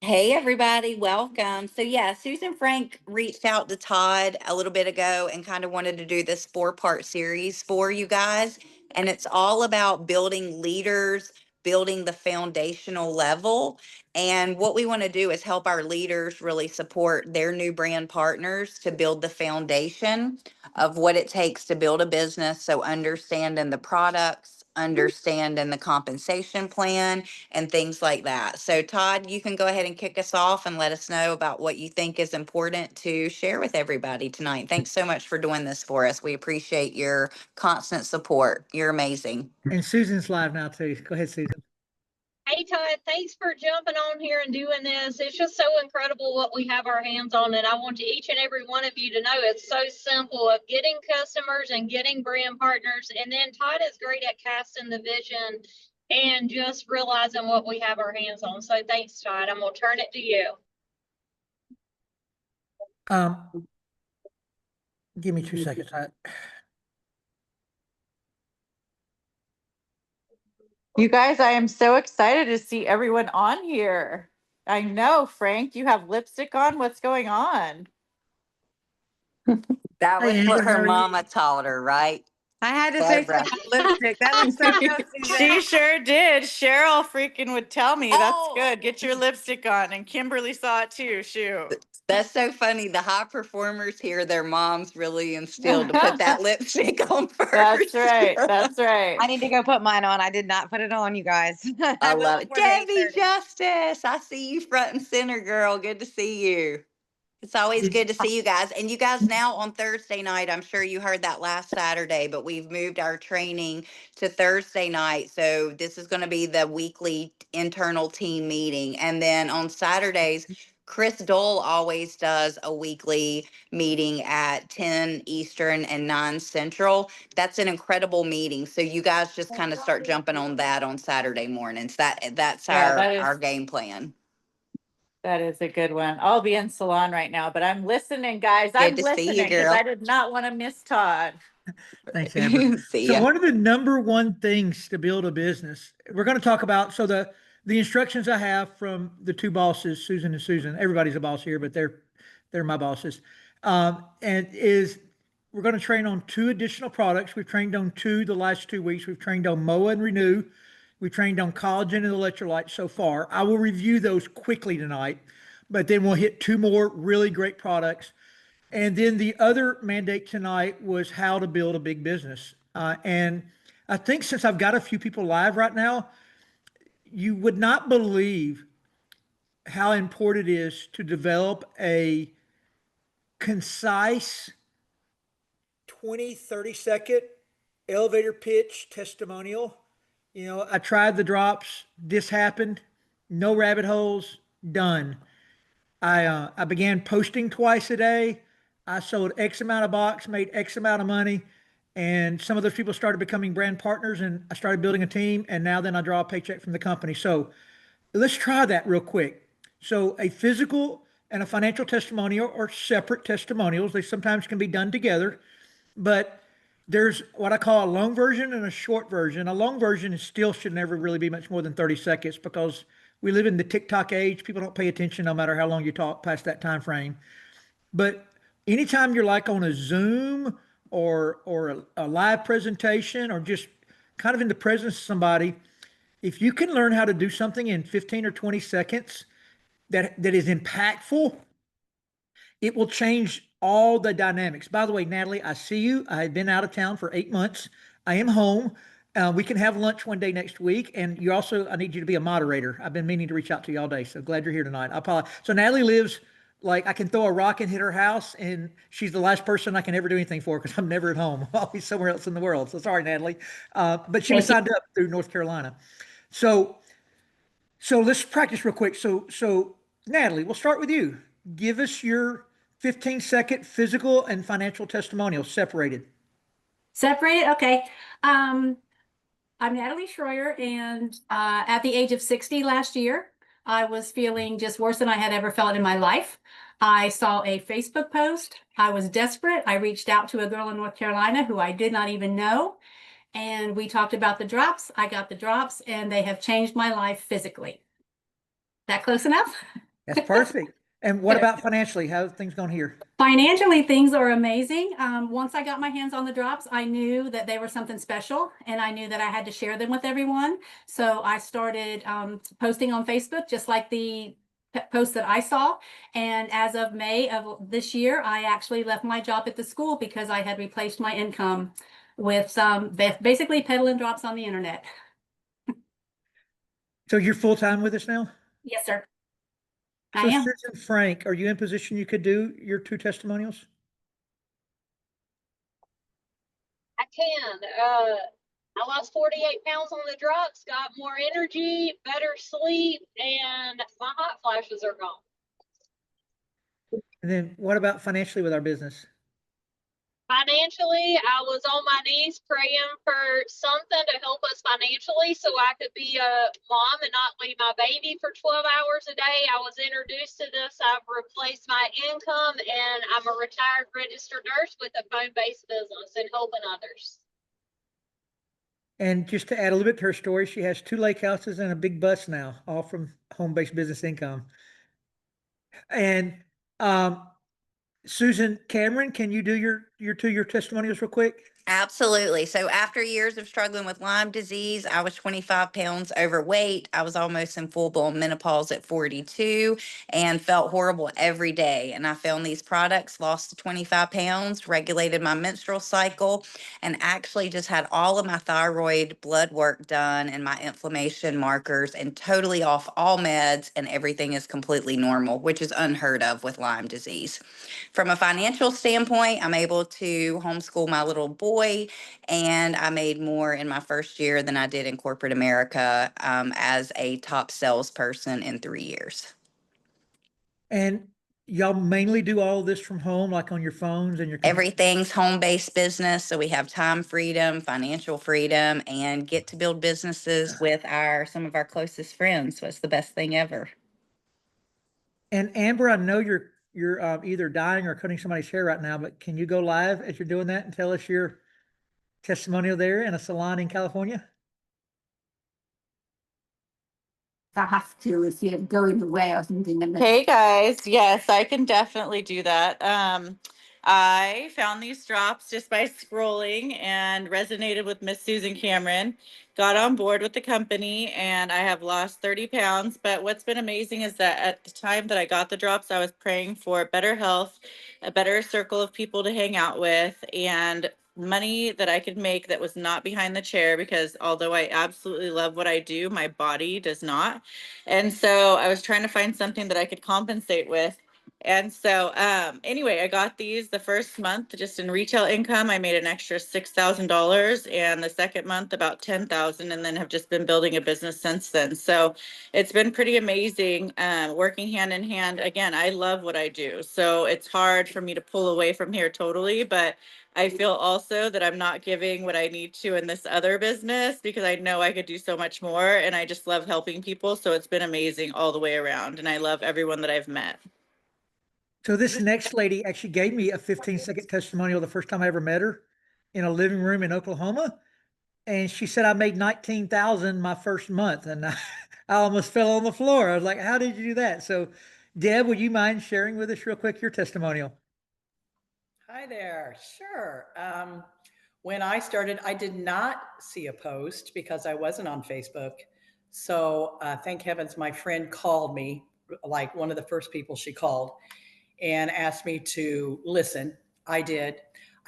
Hey everybody, welcome. So yeah, Susan Frank reached out to Todd a little bit ago and kind of wanted to do this 4-part series for you guys. And it's all about building leaders, building the foundational level. And what we want to do is help our leaders really support their new brand partners to build the foundation of what it takes to build a business. So understanding the products, understanding the compensation plan, and things like that. So, Todd, you can go ahead and kick us off and let us know about what you think is important to share with everybody tonight. Thanks so much for doing this for us. We appreciate your constant support. You're amazing. And Susan's live now too. Go ahead, Susan. Hey Todd, thanks for jumping on here and doing this. It's just so incredible what we have our hands on, and I want each and every one of you to know it's so simple of getting customers and getting brand partners. And then Todd is great at casting the vision and just realizing what we have our hands on. So thanks, Todd. I'm gonna turn it to you. Give me 2 seconds. You guys, I am so excited to see everyone on here. I know, Frank, you have lipstick on. What's going on? That was Hey, what Amber, how her are you? mama taught her, right? I had to say Deborah. something about lipstick. That looks so good, Susan. She sure did. Cheryl freaking would tell me. That's Oh, good. Get your lipstick on. And Kimberly saw it too. Shoot. that's so funny. The high performers here, their moms really instilled to put that lipstick on first. That's right. That's right. I need to go put mine on. I did not put it on, you guys. I will love it. before the Debbie 8:30. Justice, I see you front and center, girl. Good to see you. It's always good to see you guys. And you guys now on Thursday night, I'm sure you heard that last Saturday, but we've moved our training to Thursday night. So this is going to be the weekly internal team meeting. And then on Saturdays, Chris Dole always does a weekly meeting at 10 Eastern and 9 Central. That's an incredible meeting. So you guys just kind of start jumping on that on Saturday mornings. That's our game plan. That is a good one. I'll be in salon right now, but I'm listening, guys. Good I'm to see you, listening because girl. I did not want to miss Todd. Thanks, Amber. See So ya. one of the number one things to build a business, we're going to talk about. So the instructions I have from the two bosses, Susan and Susan. Everybody's a boss here, but they're my bosses. And is we're going to train on 2 additional products. We've trained on 2 the last 2 weeks. We've trained on MOA and Renew. We trained on collagen and electrolytes so far. I will review those quickly tonight, but then we'll hit 2 more really great products. And then the other mandate tonight was how to build a big business. And I think since I've got a few people live right now, you would not believe how important it is to develop a concise 20-30 second elevator pitch testimonial. I tried the drops. This happened. No rabbit holes. Done. I began posting twice a day. I sold X amount of box, made X amount of money, and some of those people started becoming brand partners, and I started building a team, and now then I draw a paycheck from the company. So let's try that real quick. So a physical and a financial testimonial are separate testimonials. They sometimes can be done together, but there's what I call a long version and a short version. A long version is still should never really be much more than 30 seconds because we live in the TikTok age. People don't pay attention no matter how long you talk past that time frame. But anytime you're like on a Zoom or a live presentation or just kind of in the presence of somebody, if you can learn how to do something in 15 or 20 seconds that is impactful, it will change all the dynamics. By the way, Natalie, I see you. I've been out of town for 8 months. I am home. We can have lunch one day next week. And I need you to be a moderator. I've been meaning to reach out to you all day. So glad you're here tonight. I apologize. So Natalie lives like I can throw a rock and hit her house, and she's the last person I can ever do anything for because I'm never at home. I'm always somewhere else in the world. So sorry, Natalie. But she was signed up through North Carolina. So let's practice real quick. So Natalie, we'll start with you. Give us your 15-second physical and financial testimonial separated. Separated? Okay. I'm Natalie Schroyer, and at the age of 60 last year, I was feeling just worse than I had ever felt in my life. I saw a Facebook post. I was desperate. I reached out to a girl in North Carolina who I did not even know, and we talked about the drops. I got the drops, and they have changed my life physically. That close enough? That's perfect. And what about financially? How's things going here? Financially, things are amazing. Once I got my hands on the drops, I knew that they were something special and I knew that I had to share them with everyone. So I started posting on Facebook, just like the post that I saw. And as of May of this year, I actually left my job at the school because I had replaced my income with some basically peddling drops on the internet. So you're full time with us now? Yes, sir. I So am. Susan Frank, are you in position you could do your 2 testimonials? I can. I lost 48 pounds on the drops, got more energy, better sleep, and my hot flashes are gone. And then what about financially with our business? Financially, I was on my knees praying for something to help us financially so I could be a mom and not leave my baby for 12 hours a day. I was introduced to this. I've replaced my income, and I'm a retired registered nurse with a phone-based business and helping others. And just to add a little bit to her story, she has 2 lake houses and a big bus now, all from home-based business income. And um, Susan Cameron, can you do your testimonials real quick? Absolutely. So after years of struggling with Lyme disease, I was 25 pounds overweight. I was almost in full blown menopause at 42 and felt horrible every day. And I found these products, lost the 25 pounds, regulated my menstrual cycle, and actually just had all of my thyroid blood work done and my inflammation markers and totally off all meds. And everything is completely normal, which is unheard of with Lyme disease. From a financial standpoint, I'm able to homeschool my little boy, and I made more in my first year than I did in corporate America as a top salesperson in 3 years. And y'all mainly do all of this from home, like on your phones and your computers? Everything's home-based business, so we have time freedom, financial freedom, and get to build businesses with some of our closest friends. So it's the best thing ever. And Amber, I know you're either dying or cutting somebody's hair right now, but can you go live as you're doing that and tell us your testimonial there in a salon in California? I have to if you're going away or something. Hey guys, yes, I can definitely do that. I found these drops just by scrolling and resonated with Miss Susan Cameron. Got on board with the company and I have lost 30 pounds. But what's been amazing is that at the time that I got the drops, I was praying for better health, a better circle of people to hang out with, and money that I could make that was not behind the chair, because although I absolutely love what I do, my body does not. And so I was trying to find something that I could compensate with. And so anyway, I got these the first month just in retail income. I made an extra $6,000, and the second month about 10,000, and then have just been building a business since then. So it's been pretty amazing working hand in hand. Again, I love what I do, so it's hard for me to pull away from here totally, but I feel also that I'm not giving what I need to in this other business because I know I could do so much more, and I just love helping people. So it's been amazing all the way around, and I love everyone that I've met. So this next lady actually gave me a 15-second testimonial the first time I ever met her in a living room in Oklahoma. And she said, I made 19,000 my first month. And I almost fell on the floor. I was like, how did you do that? So Deb, would you mind sharing with us real quick your testimonial? Hi there. Sure. When I started, I did not see a post because I wasn't on Facebook. So thank heavens my friend called me, like one of the first people she called, and asked me to listen. I did.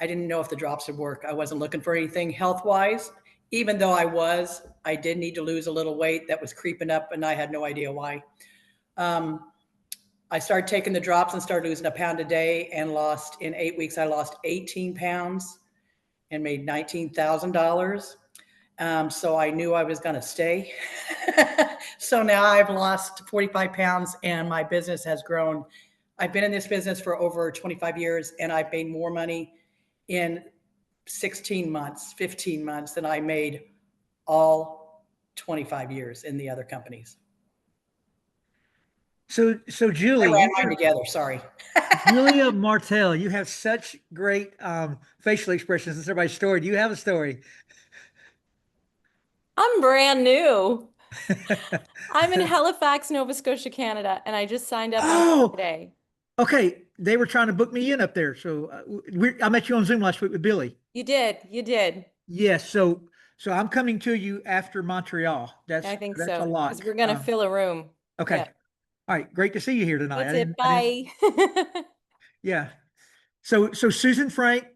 I didn't know if the drops would work. I wasn't looking for anything health-wise, even though I did need to lose a little weight that was creeping up and I had no idea why. I started taking the drops and started losing a pound a day, and in 8 weeks, I lost 18 pounds and made $19,000. So I knew I was going to stay. So now I've lost 45 pounds and my business has grown. I've been in this business for over 25 years and I've made more money in 16 months, 15 months than I made all 25 years in the other companies. So Julie, I ran mine together. Sorry. Julia Martell, you have such great facial expressions in everybody's story. Do you have a story? I'm brand new. I'm in Halifax, Nova Scotia, Canada, and I just signed up Oh, today. okay. They were trying to book me in up there. So I met you on Zoom last week with Billy. You did. Yes. So I'm coming to you after Montreal. I think That's a so, lot. because we're gonna fill a room. Okay. Yeah, All right. Great to see you here tonight. that's it. Bye. Yeah. So Susan Frank,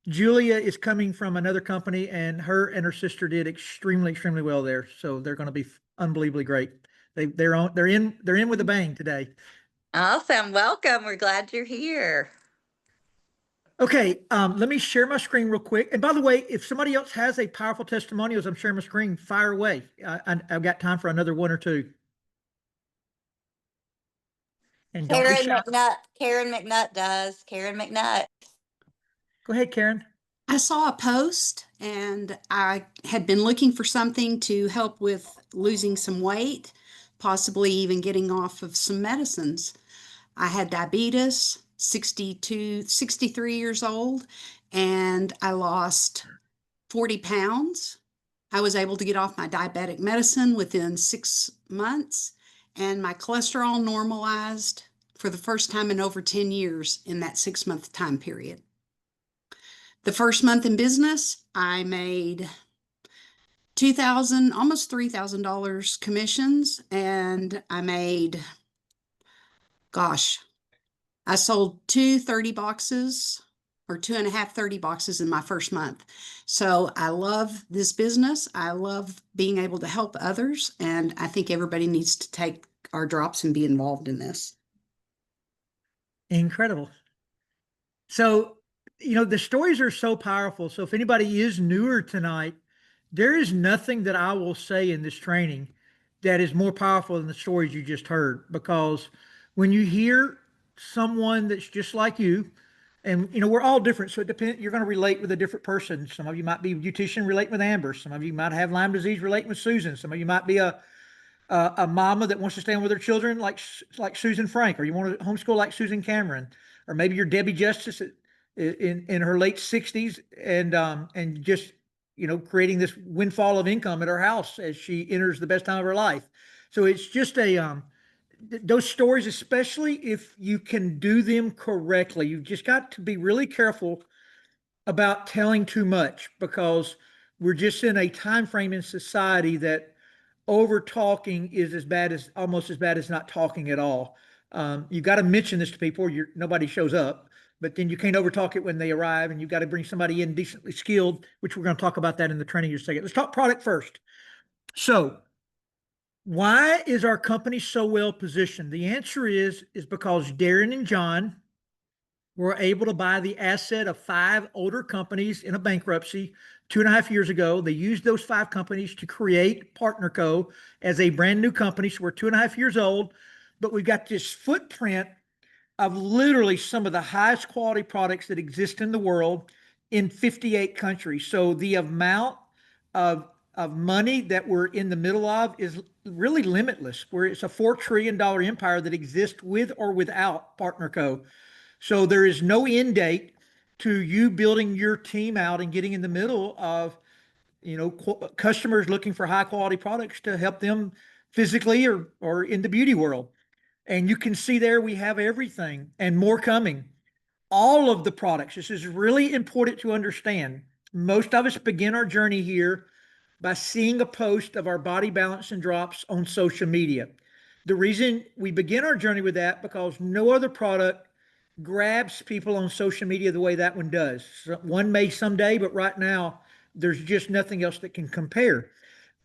Julia is coming from another company, and her sister did extremely well there. So they're going to be unbelievably great. They're in with a bang today. Awesome. Welcome. We're glad you're here. Okay, let me share my screen real quick. And by the way, if somebody else has a powerful testimonial as I'm sharing my screen, fire away. I've got time for another one or two. And don't be Karen shy. McNutt. Karen McNutt does. Karen McNutt. Go ahead, Karen. I saw a post and I had been looking for something to help with losing some weight, possibly even getting off of some medicines. I had diabetes, 63 years old, and I lost 40 pounds. I was able to get off my diabetic medicine within 6 months, and my cholesterol normalized for the first time in over 10 years in that 6-month time period. The first month in business, I made $2,000, almost $3,000 commissions, and I made, I sold 2 boxes or 2.5 30 boxes in my first month. So I love this business. I love being able to help others, and I think everybody needs to take our drops and be involved in this. Incredible. So, the stories are so powerful. So if anybody is newer tonight, there is nothing that I will say in this training that is more powerful than the stories you just heard. Because when you hear someone that's just like you, and we're all different, so it depends. You're going to relate with a different person. Some of you might be beautician relating with Amber. Some of you might have Lyme disease relating with Susan. Some of you might be a mama that wants to stay with her children like Susan Frank, or you want to homeschool like Susan Cameron, or maybe you're Debbie Justice in her late 60s and just creating this windfall of income at her house as she enters the best time of her life. So it's just those stories, especially if you can do them correctly, you've just got to be really careful about telling too much, because we're just in a time frame in society that over talking is almost as bad as not talking at all. You've got to mention this to people, or nobody shows up, but then you can't over talk it when they arrive, and you've got to bring somebody in decently skilled, which we're going to talk about that in the training in a second. Let's talk product first. So why is our company so well positioned? The answer is because Darren and John were able to buy the asset of 5 older companies in a bankruptcy 2.5 years ago. They used those 5 companies to create PartnerCo as a brand new company. So we're 2.5 years old, but we've got this footprint of literally some of the highest quality products that exist in the world in 58 countries. So the amount of money that we're in the middle of is really limitless, where it's a $4 trillion empire that exists with or without PartnerCo. So there is no end date to you building your team out and getting in the middle of, customers looking for high quality products to help them physically or in the beauty world. And you can see there we have everything and more coming. All of the products. This is really important to understand. Most of us begin our journey here by seeing a post of our body balance and drops on social media. The reason we begin our journey with that, because no other product grabs people on social media the way that one does. One may someday, but right now there's just nothing else that can compare.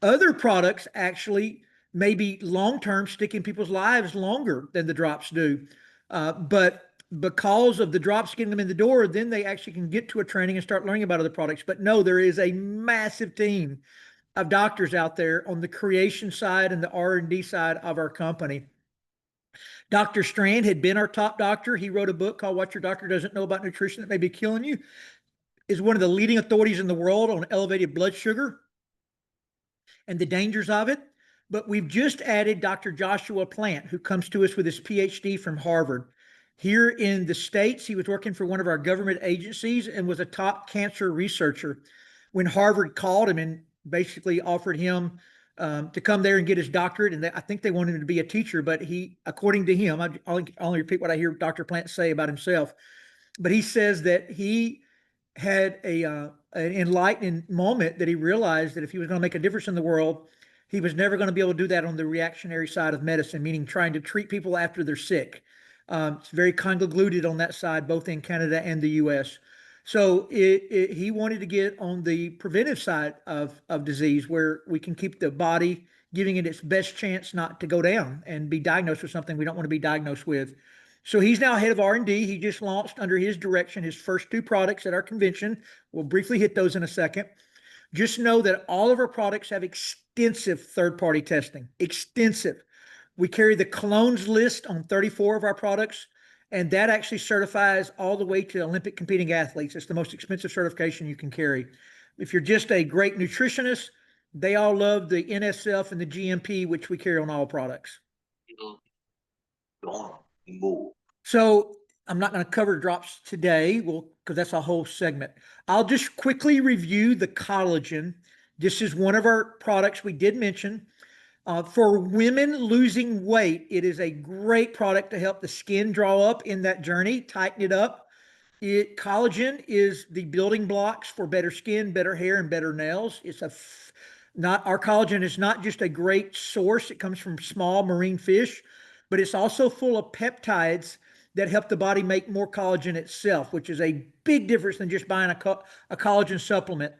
Other products actually maybe long-term stick in people's lives longer than the drops do. But because of the drops getting them in the door, then they actually can get to a training and start learning about other products. But no, there is a massive team of doctors out there on the creation side and the R&D side of our company. Dr. Strand had been our top doctor. He wrote a book called What Your Doctor Doesn't Know About Nutrition That May Be Killing You. Is one of the leading authorities in the world on elevated blood sugar and the dangers of it. But we've just added Dr. Joshua Plant, who comes to us with his PhD from Harvard. Here in the States, he was working for one of our government agencies and was a top cancer researcher. When Harvard called him and basically offered him to come there and get his doctorate. And I think they wanted him to be a teacher, but he, according to him, I only repeat what I hear Dr. Plant say about himself, but he says that he had an enlightening moment that he realized that if he was going to make a difference in the world, he was never going to be able to do that on the reactionary side of medicine, meaning trying to treat people after they're sick. It's very convoluted on that side, both in Canada and the US. So he wanted to get on the preventive side of disease, where we can keep the body giving it its best chance not to go down and be diagnosed with something we don't want to be diagnosed with. So he's now head of R&D. He just launched under his direction his first 2 products at our convention. We'll briefly hit those in a second. Just know that all of our products have extensive third-party testing, extensive. We carry the Colognes list on 34 of our products, and that actually certifies all the way to Olympic competing athletes. It's the most expensive certification you can carry. If you're just a great nutritionist, they all love the NSF and the GMP, which we carry on all products. So I'm not going to cover drops today, because that's a whole segment. I'll just quickly review the collagen. This is one of our products we did mention. For women losing weight, it is a great product to help the skin draw up in that journey, tighten it up. Collagen is the building blocks for better skin, better hair, and better nails. Our collagen is not just a great source. It comes from small marine fish, but it's also full of peptides that help the body make more collagen itself, which is a big difference than just buying a collagen supplement.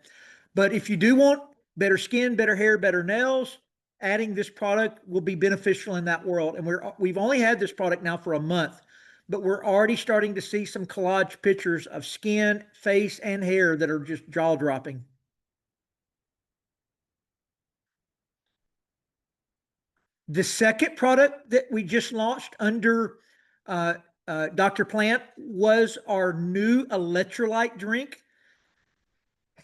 But if you do want better skin, better hair, better nails, adding this product will be beneficial in that world. And we've only had this product now for a month, but we're already starting to see some collage pictures of skin, face, and hair that are just jaw-dropping. The second product that we just launched under Dr. Plant was our new electrolyte drink.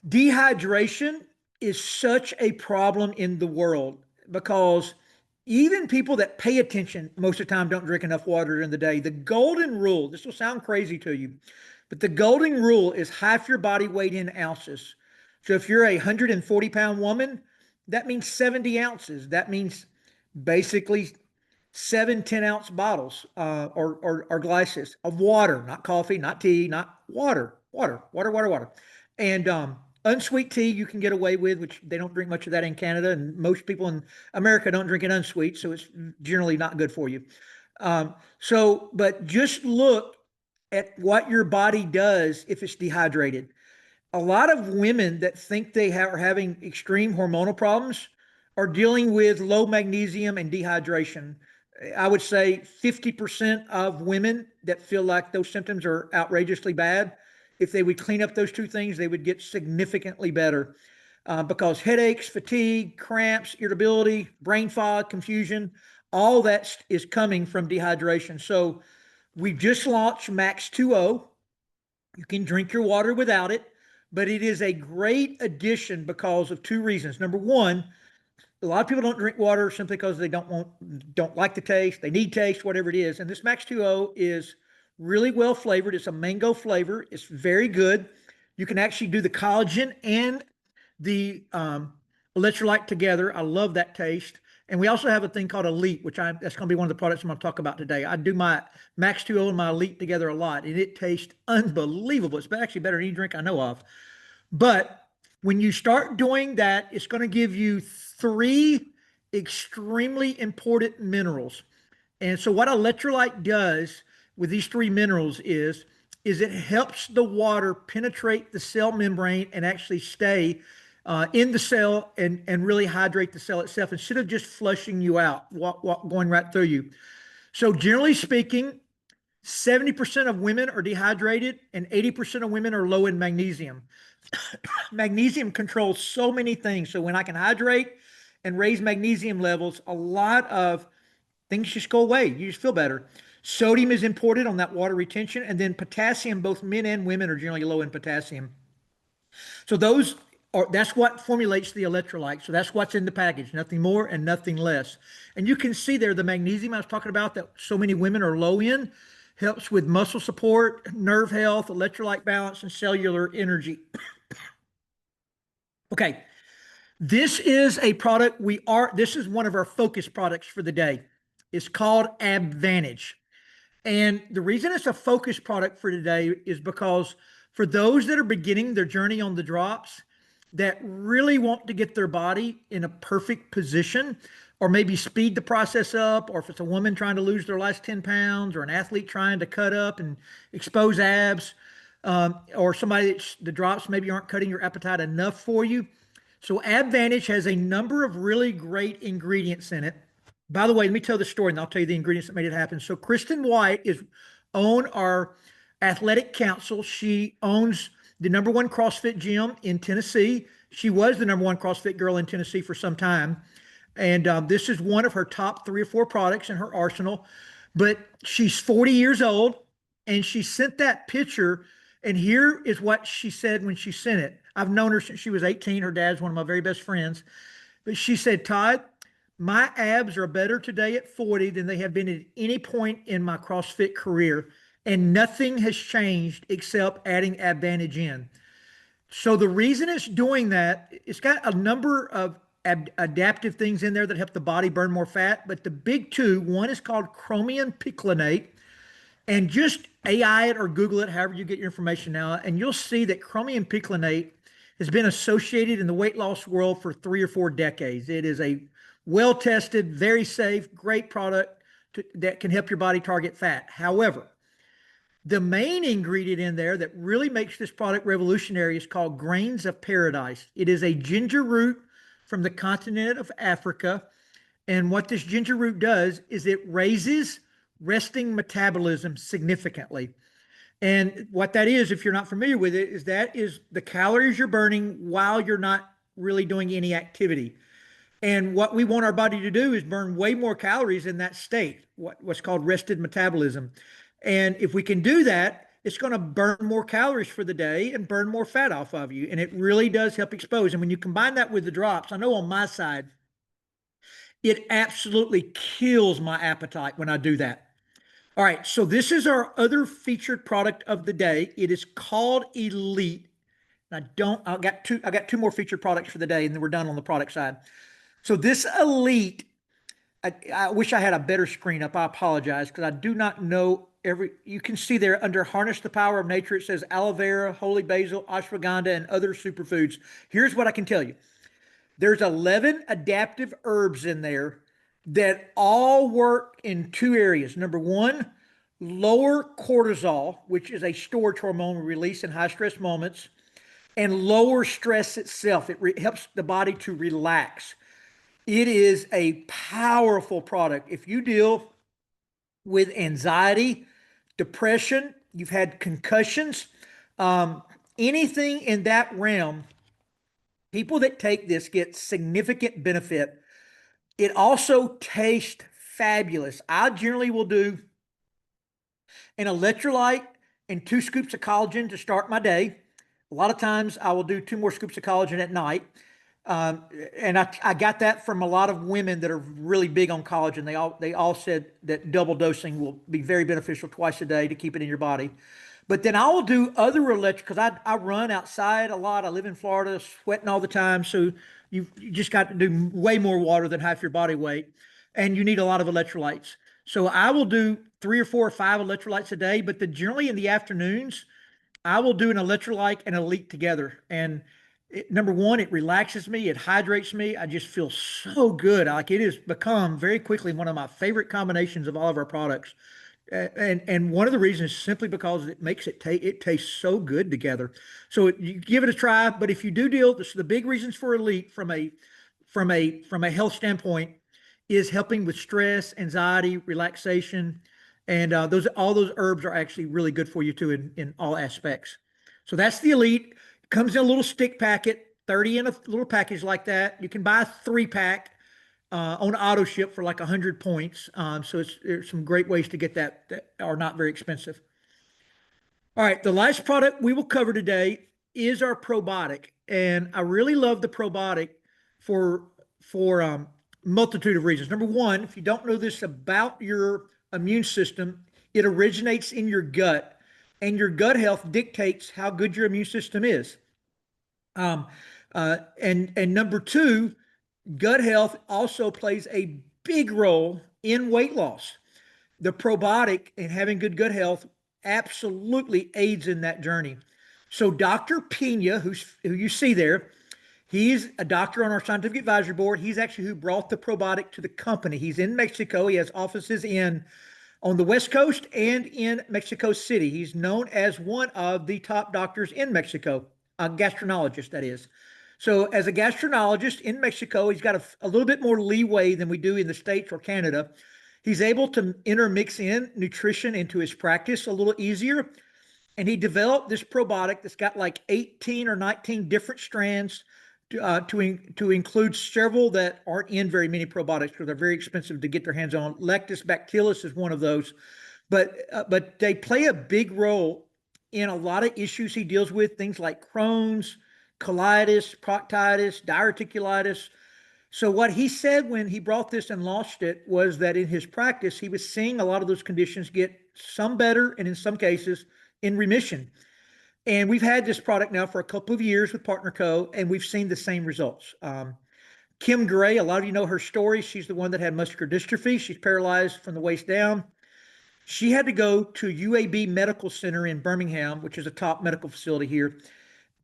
Dehydration is such a problem in the world, because even people that pay attention most of the time don't drink enough water during the day. The golden rule, this will sound crazy to you, but the golden rule is half your body weight in ounces. So if you're a 140-pound woman, that means 70 ounces. That means basically 7 10-ounce bottles or glasses of water, not coffee, not tea, not water. And unsweet tea you can get away with, which they don't drink much of that in Canada, and most people in America don't drink it unsweet, so it's generally not good for you. But just look at what your body does if it's dehydrated. A lot of women that think they are having extreme hormonal problems are dealing with low magnesium and dehydration. I would say 50% of women that feel like those symptoms are outrageously bad, if they would clean up those 2 things, they would get significantly better, because headaches, fatigue, cramps, irritability, brain fog, confusion, all that is coming from dehydration. So we just launched Max 2O. You can drink your water without it, but it is a great addition because of 2 reasons. Number one, a lot of people don't drink water simply because they don't like the taste. They need taste, whatever it is. And this Max 2O is really well flavored. It's a mango flavor. It's very good. You can actually do the collagen and the electrolyte together. I love that taste. And we also have a thing called Elite, that's going to be one of the products I'm going to talk about today. I do my Max 2O and my Elite together a lot, and it tastes unbelievable. It's actually better than any drink I know of. But when you start doing that, it's going to give you 3 extremely important minerals. And so what electrolyte does with these 3 minerals is it helps the water penetrate the cell membrane and actually stay in the cell and really hydrate the cell itself, instead of just flushing you out, going right through you. So generally speaking, 70% of women are dehydrated and 80% of women are low in magnesium. Magnesium controls so many things. So when I can hydrate and raise magnesium levels, a lot of things just go away. You just feel better. Sodium is important on that water retention. And then potassium, both men and women are generally low in potassium. So that's what formulates the electrolyte. So that's what's in the package, nothing more and nothing less. And you can see there the magnesium I was talking about that so many women are low in helps with muscle support, nerve health, electrolyte balance, and cellular energy. Okay. This is a product this is one of our focus products for the day. It's called AbVantage. And the reason it's a focus product for today is because for those that are beginning their journey on the drops, that really want to get their body in a perfect position, or maybe speed the process up, or if it's a woman trying to lose their last 10 pounds, or an athlete trying to cut up and expose abs, or somebody the drops maybe aren't cutting your appetite enough for you. So AbVantage has a number of really great ingredients in it. By the way, let me tell the story and I'll tell you the ingredients that made it happen. So Kristen White is on our athletic council. She owns the #1 CrossFit gym in Tennessee. She was the #1 CrossFit girl in Tennessee for some time. And this is one of her top 3 or 4 products in her arsenal. But she's 40 years old and she sent that picture. And here is what she said when she sent it. I've known her since she was 18. Her dad's one of my very best friends. But she said, Todd, my abs are better today at 40 than they have been at any point in my CrossFit career. And nothing has changed except adding AbVantage in. So the reason it's doing that, it's got a number of adaptive things in there that help the body burn more fat. But the big 2, one is called chromium picolinate. And just AI it or Google it, however you get your information now, and you'll see that chromium picolinate has been associated in the weight loss world for 3 or 4 decades. It is a well-tested, very safe, great product that can help your body target fat. However, the main ingredient in there that really makes this product revolutionary is called Grains of Paradise. It is a ginger root from the continent of Africa. And what this ginger root does is it raises resting metabolism significantly. And what that is, if you're not familiar with it, is that is the calories you're burning while you're not really doing any activity. And what we want our body to do is burn way more calories in that state, what's called rested metabolism. And if we can do that, it's going to burn more calories for the day and burn more fat off of you. And it really does help expose. And when you combine that with the drops, I know on my side, it absolutely kills my appetite when I do that. All right, so this is our other featured product of the day. It is called Elite. I got two more featured products for the day, and then we're done on the product side. So this Elite, I wish I had a better screen up. I apologize because I do not know you can see there under Harness the Power of Nature, it says aloe vera, holy basil, ashwagandha, and other superfoods. Here's what I can tell you. There's 11 adaptive herbs in there that all work in 2 areas. Number 1, lower cortisol, which is a storage hormone released in high stress moments, and lower stress itself. It helps the body to relax. It is a powerful product. If you deal with anxiety, depression, you've had concussions, anything in that realm, people that take this get significant benefit. It also tastes fabulous. I generally will do an electrolyte and 2 scoops of collagen to start my day. A lot of times I will do 2 more scoops of collagen at night. And I got that from a lot of women that are really big on collagen. They all said that double dosing will be very beneficial twice a day to keep it in your body. But then I will do other because I run outside a lot. I live in Florida, sweating all the time. So you just got to do way more water than half your body weight. And you need a lot of electrolytes. So I will do 3 or 4 or 5 electrolytes a day. But generally in the afternoons, I will do an electrolyte and Elite together. And number 1, it relaxes me. It hydrates me. I just feel so good. Like it has become very quickly one of my favorite combinations of all of our products. And one of the reasons is simply because it makes it tastes so good together. So you give it a try. But if you do the big reasons for Elite from a health standpoint is helping with stress, anxiety, relaxation, and all those herbs are actually really good for you too in all aspects. So that's the Elite. It comes in a little stick packet, 30 in a little package like that. You can buy a 3-pack. On auto ship for like 100 points. So there's some great ways to get that are not very expensive. All right, the last product we will cover today is our probiotic. And I really love the probiotic for multitude of reasons. Number 1, if you don't know this about your immune system, it originates in your gut, and your gut health dictates how good your immune system is. And number two, gut health also plays a big role in weight loss. The probiotic and having good gut health absolutely aids in that journey. So Dr. Pena, who you see there, he's a doctor on our scientific advisory board. He's actually who brought the probiotic to the company. He's in Mexico. He has offices on the West Coast and in Mexico City. He's known as one of the top doctors in Mexico, a gastroenterologist, that is. So, as a gastroenterologist in Mexico, he's got a little bit more leeway than we do in the States or Canada. He's able to intermix in nutrition into his practice a little easier. And he developed this probiotic that's got like 18 or 19 different strands to include several that aren't in very many probiotics because they're very expensive to get their hands on. Lactobacillus is one of those, but they play a big role in a lot of issues he deals with, things like Crohn's, colitis, proctitis, diverticulitis. So what he said when he brought this and launched it was that in his practice, he was seeing a lot of those conditions get some better and in some cases in remission. And we've had this product now for a couple of years with PartnerCo, and we've seen the same results. Kim Gray, a lot of you know her story. She's the one that had muscular dystrophy. She's paralyzed from the waist down. She had to go to UAB Medical Center in Birmingham, which is a top medical facility here,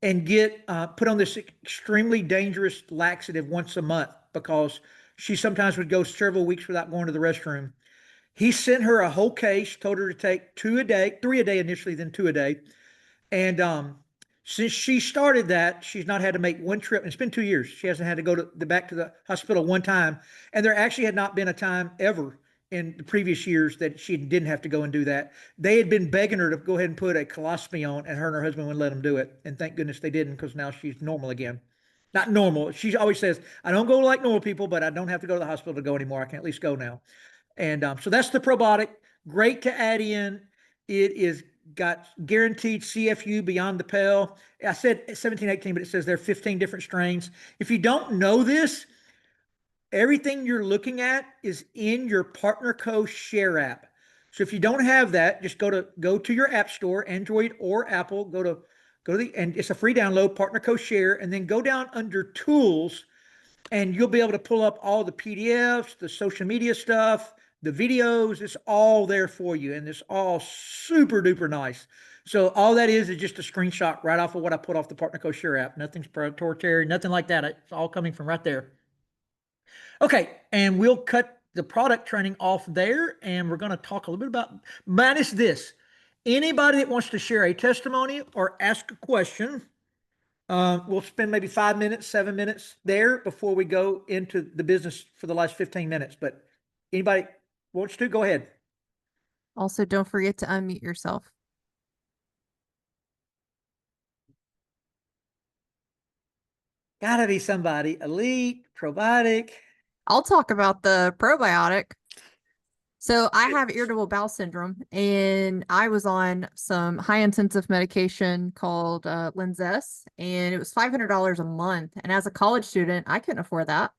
and get put on this extremely dangerous laxative once a month because she sometimes would go several weeks without going to the restroom. He sent her a whole case, told her to take 2 a day, 3 a day initially, then 2 a day. And since she started that, she's not had to make one trip. And it's been 2 years. She hasn't had to go back to the hospital one time. And there actually had not been a time ever in the previous years that she didn't have to go and do that. They had been begging her to go ahead and put a colostomy on, and her and her husband wouldn't let them do it. And thank goodness they didn't, because now she's normal again. Not normal. She always says, I don't go like normal people, but I don't have to go to the hospital to go anymore. I can at least go now. And so that's the probiotic. Great to add in. It is got guaranteed CFU beyond the pale. I said 17, 18, but it says there are 15 different strains. If you don't know this, everything you're looking at is in your PartnerCo Share app. So if you don't have that, just go to your app store, Android or Apple. Go to and it's a free download, PartnerCo Share, and then go down under Tools, and you'll be able to pull up all the PDFs, the social media stuff, the videos. It's all there for you, and it's all super duper nice. So all that is just a screenshot right off of what I put off the PartnerCo Share app. Nothing's proprietary, nothing like that. It's all coming from right there. Okay, and we'll cut the product training off there, and we're going to talk a little bit about, minus this. Anybody that wants to share a testimony or ask a question, we'll spend maybe 5 minutes, 7 minutes there before we go into the business for the last 15 minutes. But anybody wants to, go ahead. Also, don't forget to unmute yourself. Gotta be somebody. Elite, probiotic. I'll talk about the probiotic. So I have irritable bowel syndrome, and I was on some high intensive medication called Linzess, and it was $500 a month. And as a college student, I couldn't afford that.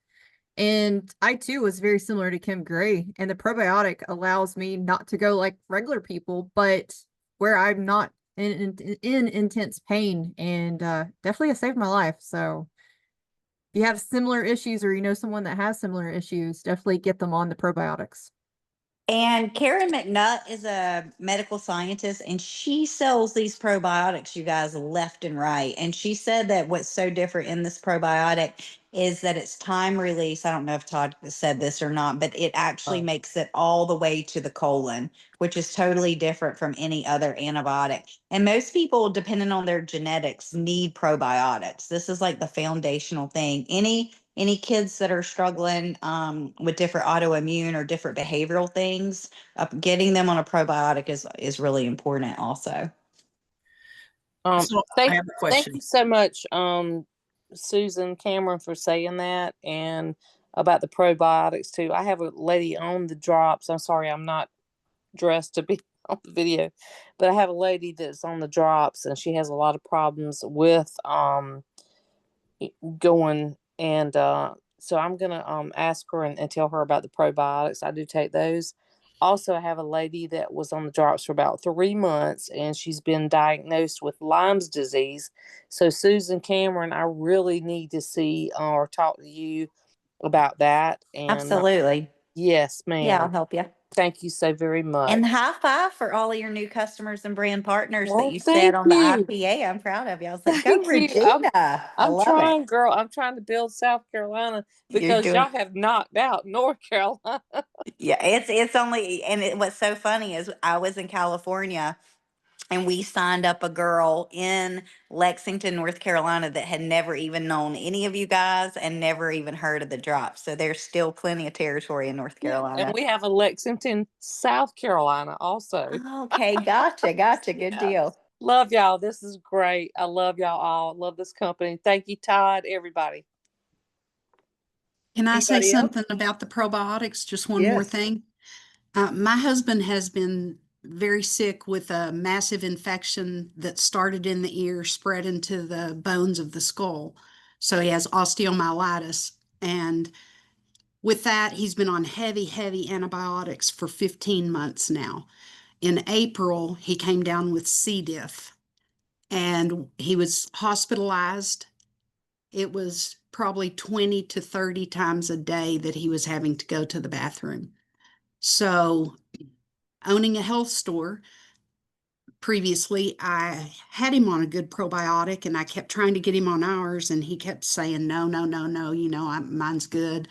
And I too was very similar to Kim Gray, and the probiotic allows me not to go like regular people, but where I'm not in intense pain, and definitely has saved my life. So if you have similar issues, or you know someone that has similar issues, definitely get them on the probiotics. And Karen McNutt is a medical scientist, and she sells these probiotics, you guys, left and right. And she said that what's so different in this probiotic is that it's time release. I don't know if Todd said this or not, but it actually makes it all the way to the colon, which is totally different from any other antibiotic. And most people, depending on their genetics, need probiotics. This is like the foundational thing. Any kids that are struggling with different autoimmune or different behavioral things, getting them on a probiotic is really important also. So I have a Thank question. you so much, Susan Cameron, for saying that, and about the probiotics too. I have a lady on the drops. I'm sorry, I'm not dressed to be on the video, but I have a lady that's on the drops, and she has a lot of problems with going, and so I'm gonna ask her and tell her about the probiotics. I do take those. Also, I have a lady that was on the drops for about 3 months, and she's been diagnosed with Lyme's disease. So, Susan Cameron, I really need to see or talk to you about that. And Absolutely. yes, Yeah, I'll ma'am. help you. Thank you so very much. And high five for all of your new customers and brand partners that Well, you said thank on the you. IPA. I'm proud of you. I was like, go Thank you. Regina. I I'm love trying, it. girl. I'm trying to build South Carolina You're because doing, y'all have knocked out North Carolina. yeah, it's only, and what's so funny is I was in California and we signed up a girl in Lexington, North Carolina that had never even known any of you guys and never even heard of the drop. So there's still plenty of territory in North Yeah, Carolina. and we have a Lexington, South Carolina also. Okay, gotcha. Good Yeah. deal. Love y'all. This is great. I love y'all all. Love this company. Thank you, Todd, everybody. Can I say Anybody else? something about the probiotics? Just one more Yes. thing. My husband has been very sick with a massive infection that started in the ear, spread into the bones of the skull. So he has osteomyelitis. And with that, he's been on heavy, heavy antibiotics for 15 months now. In April, he came down with C. diff and he was hospitalized. It was probably 20 to 30 times a day that he was having to go to the bathroom. So, owning a health store, previously I had him on a good probiotic and I kept trying to get him on ours and he kept saying, no, no, no, no, mine's good.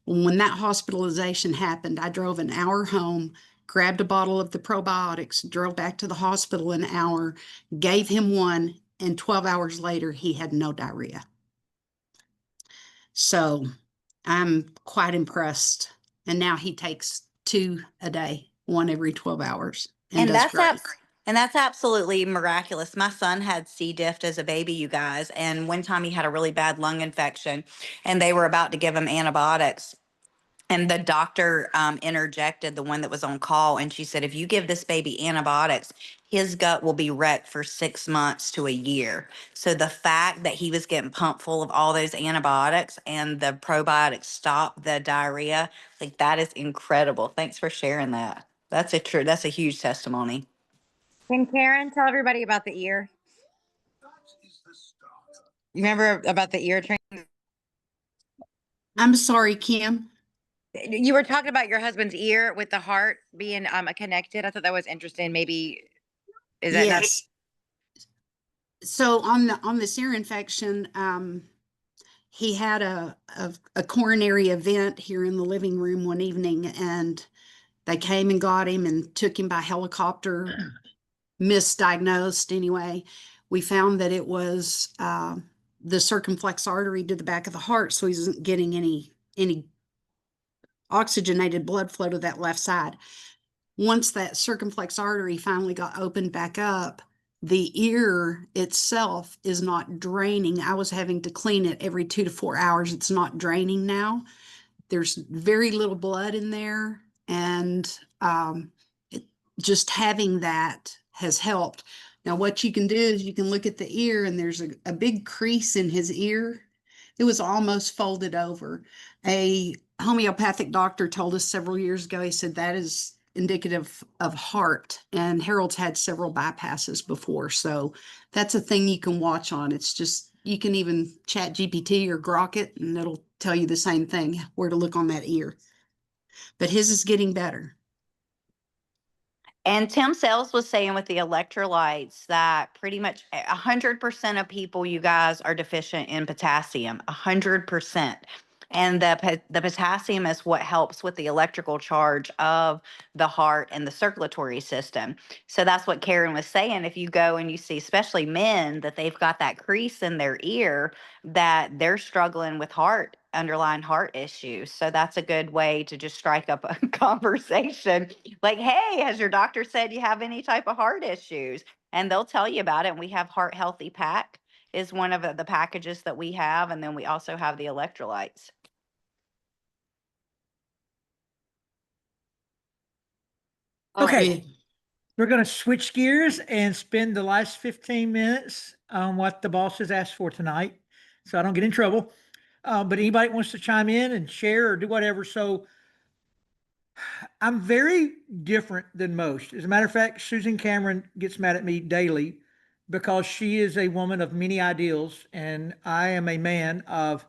When that hospitalization happened, I drove an hour home, grabbed a bottle of the probiotics, drove back to the hospital an hour, gave him one, and 12 hours later, he had no diarrhea. So I'm quite impressed. And now he takes 2 a day, one every 12 hours, and does great. And that's absolutely miraculous. My son had C. diff as a baby, you guys, and one time he had a really bad lung infection, and they were about to give him antibiotics. And the doctor interjected, the one that was on call, and she said, if you give this baby antibiotics, his gut will be wrecked for 6 months to a year. So the fact that he was getting pumped full of all those antibiotics and the probiotics stopped the diarrhea, like that is incredible. Thanks for sharing that. That's a huge testimony. Can Karen tell everybody about the ear? You remember about the ear training? I'm sorry, Kim. You were talking about your husband's ear with the heart being connected. I thought that was interesting. Maybe is that not? Yes. So on this ear infection, he had a coronary event here in the living room one evening, and they came and got him and took him by helicopter, misdiagnosed anyway. We found that it was the circumflex artery to the back of the heart, so he wasn't getting any oxygenated blood flow to that left side. Once that circumflex artery finally got opened back up, the ear itself is not draining. I was having to clean it every 2 to 4 hours. It's not draining now. There's very little blood in there, and just having that has helped. Now, what you can do is you can look at the ear, and there's a big crease in his ear. It was almost folded over. A homeopathic doctor told us several years ago, he said that is indicative of heart, and Harold's had several bypasses before. So that's a thing you can watch on. It's just, you can even chat GPT or Grok it, and it'll tell you the same thing, where to look on that ear. But his is getting better. And Tim Sales was saying with the electrolytes that pretty much 100% of people, you guys, are deficient in potassium, 100%. And the potassium is what helps with the electrical charge of the heart and the circulatory system. So that's what Karen was saying. If you go and you see, especially men, that they've got that crease in their ear, that they're struggling with underlying heart issues. So that's a good way to just strike up a conversation. Like, hey, has your doctor said you have any type of heart issues? And they'll tell you about it. And we have Heart Healthy Pack is one of the packages that we have. And then we also have the electrolytes. Okay. We're going to switch gears and spend the last 15 minutes on what the boss has asked for tonight, so I don't get in trouble. But anybody wants to chime in and share or do whatever. So I'm very different than most. As a matter of fact, Susan Cameron gets mad at me daily because she is a woman of many ideals, and I am a man of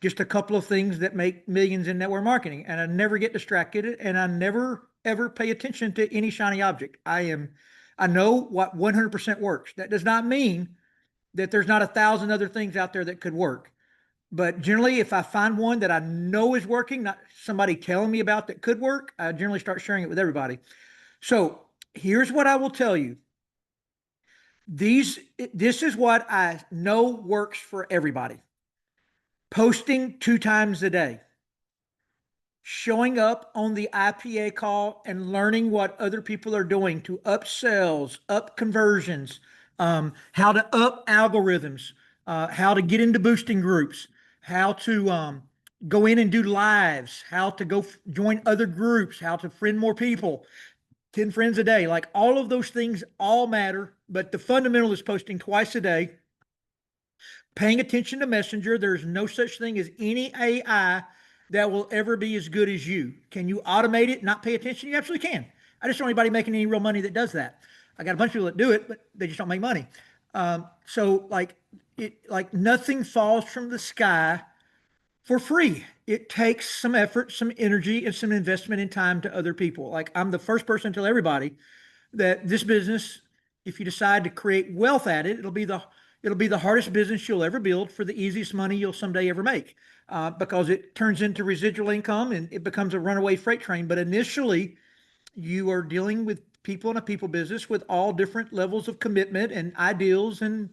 just a couple of things that make millions in network marketing. And I never get distracted, and I never ever pay attention to any shiny object. I know what 100% works. That does not mean that there's not 1,000 other things out there that could work. But generally, if I find one that I know is working, not somebody telling me about that could work, I generally start sharing it with everybody. So here's what I will tell you. This is what I know works for everybody. Posting 2 times a day, showing up on the IPA call and learning what other people are doing to up sales, up conversions, how to up algorithms, how to get into boosting groups, how to go in and do lives, how to go join other groups, how to friend more people, 10 friends a day. Like all of those things all matter, but the fundamental is posting twice a day, paying attention to Messenger. There's no such thing as any AI that will ever be as good as you. Can you automate it, not pay attention? You absolutely can. I just don't know anybody making any real money that does that. I got a bunch of people that do it, but they just don't make money. So like nothing falls from the sky for free. It takes some effort, some energy, and some investment in time to other people. Like I'm the first person to tell everybody that this business, if you decide to create wealth at it, it'll be the hardest business you'll ever build for the easiest money you'll someday ever make, because it turns into residual income and it becomes a runaway freight train. But initially, you are dealing with people in a people business with all different levels of commitment and ideals and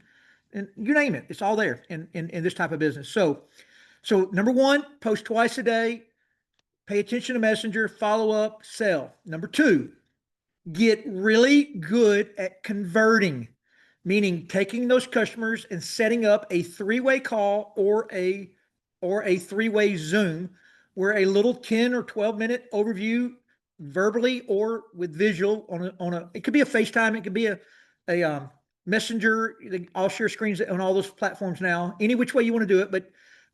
you name it, it's all there in this type of business. So number one, post twice a day, pay attention to Messenger, follow up, sell. Number two, get really good at converting, meaning taking those customers and setting up a 3-way call or a 3-way Zoom where a little 10 or 12-minute overview verbally or with visual on a it could be a FaceTime, it could be a messenger. I'll share screens on all those platforms now, any which way you want to do it.